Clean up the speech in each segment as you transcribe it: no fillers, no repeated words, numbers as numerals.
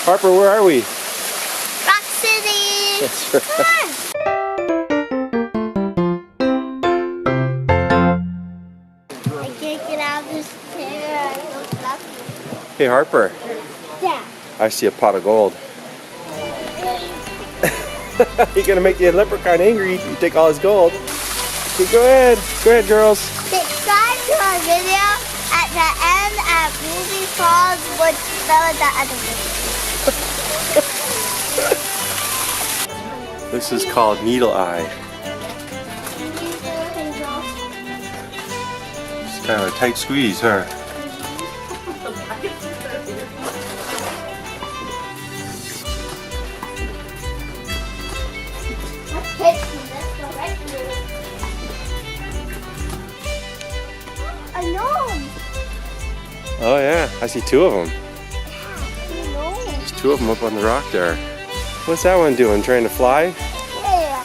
Harper, where are we? Rock City! That's right. Come on! I can't get out of this chair. I feel fluffy. Hey Harper, Yeah. I see a pot of gold. You're gonna make the leprechaun angry. You take all his gold. Okay, go ahead, girls. Subscribe to our video at the end at waterfalls, which spell the other video. This is called Needle Eye. It's kind of a tight squeeze, huh? A gnome! Oh yeah, I see two of them. No. There's two of them up on the rock there. What's that one doing? Trying to fly? Yeah.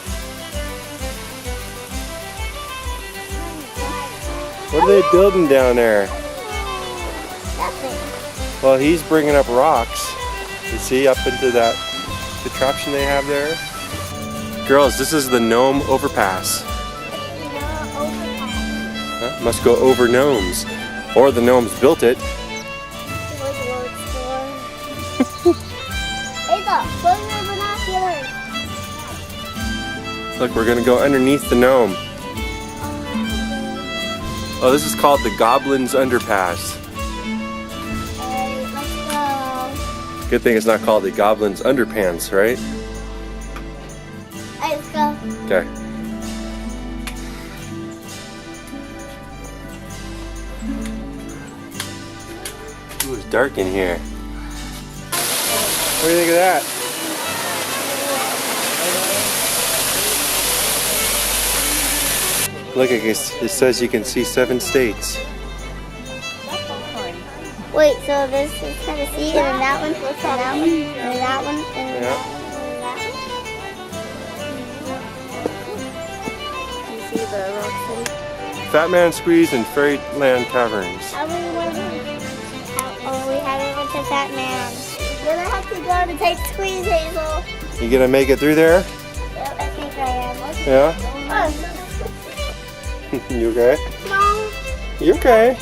What are they building down there? Nothing. Well, he's bringing up rocks. You see, up into that contraption they have there. Girls, this is the gnome overpass. Huh? Must go over gnomes. Or the gnomes built it. Look, we're gonna go underneath the gnome. Oh, this is called the Goblin's Underpass. Let's go. Good thing it's not called the Goblin's Underpants, right? Let's go. Okay. Ooh, it's dark in here. What do you think of that? Look, it says you can see 7 states. Wait, so this is Tennessee, and then that one, and that one, and that one, and Yeah. that one. You see the Rock City? Fat Man Squeeze and Fairyland Caverns. Oh, we haven't went to Fat Man. We're gonna have to go to take Squeeze, Hazel. You gonna make it through there? Yep, I think I am. Yeah? Oh, You okay? no. You okay?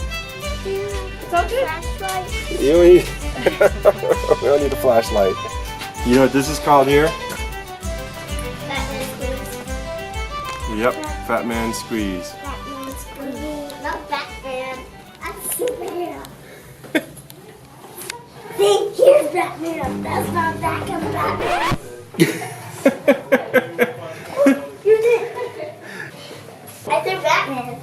So good. Flashlight. You need we don't need a flashlight. You know what this is called here? Fat Man Squeeze. Yep, Fat Man Squeeze. Fat Man Squeeze. Not Batman. That's Superman. See, here's Batman. That's not that kind of Batman. You did. I said Batman.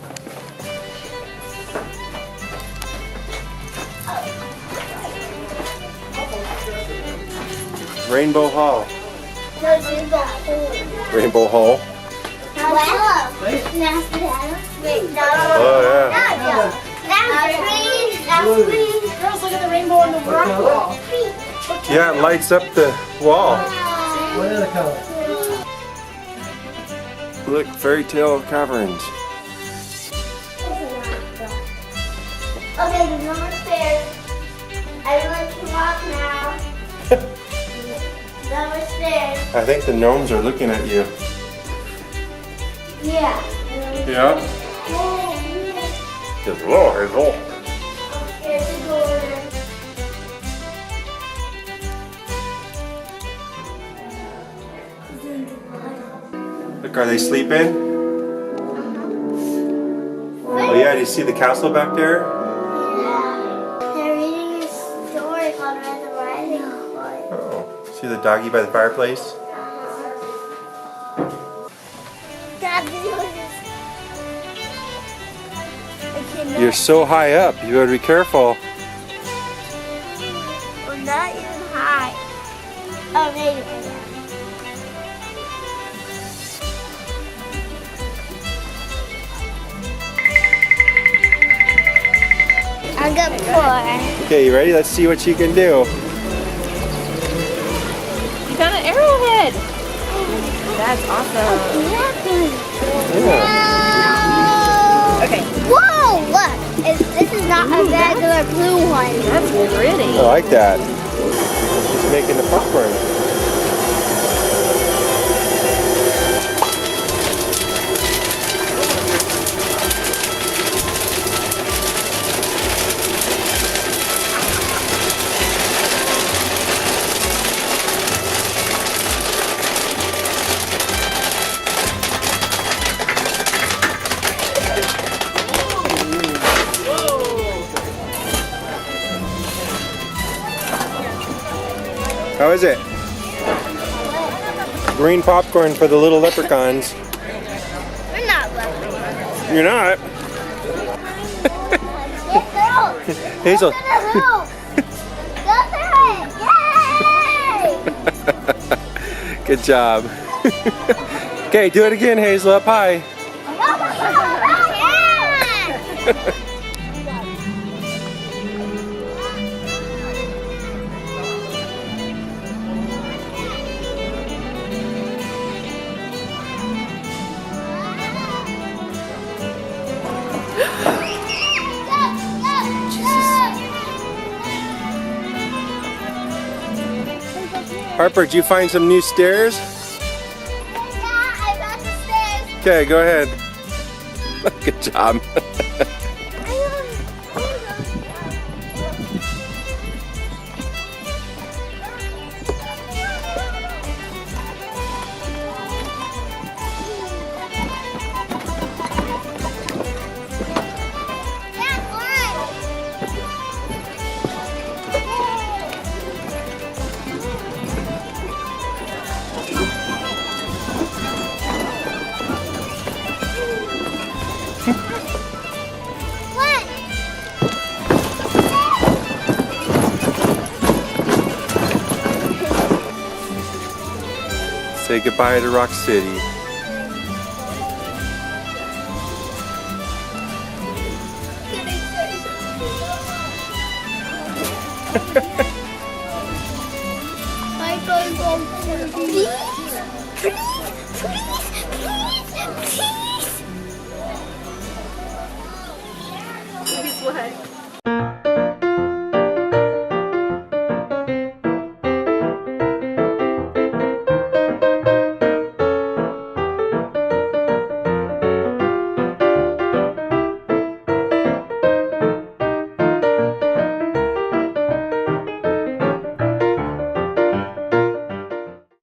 Rainbow Hall. No, Rainbow Hole. Rainbow Hall. Now, wait, no. Oh yeah. Now, green. Girls, look at the rainbow on the rock wall. Yeah, it lights up the wall. What other color? Look, Fairy Tale Caverns. Okay, the number stairs. Everyone can walk now. Number stairs. I think the gnomes are looking at you. Yeah. Yeah? Just whoa, Hazel. Here's the door. Look, are they sleeping? Oh yeah, do you see the castle back there? They're reading a story called Red Riding Hood. Oh, see the doggy by the fireplace? Dad, You're so high up, you better be careful. We're not even high. Oh, maybe I am. I'm good for. Okay, you ready? Let's see what you can do. You found an arrowhead. That's awesome. Yeah. Okay. Whoa, look. This is not a regular blue one. That's pretty. I like that. It's making the popcorn. How is it? Green popcorn for the little leprechauns. We're not leprechauns. You're not? Hazel. Yay! Good job. Okay, do it again, Hazel. Up high. Harper, did you find some new stairs? Yeah, I found the stairs. Okay, go ahead. Good job. Say goodbye to Rock City. Please, what?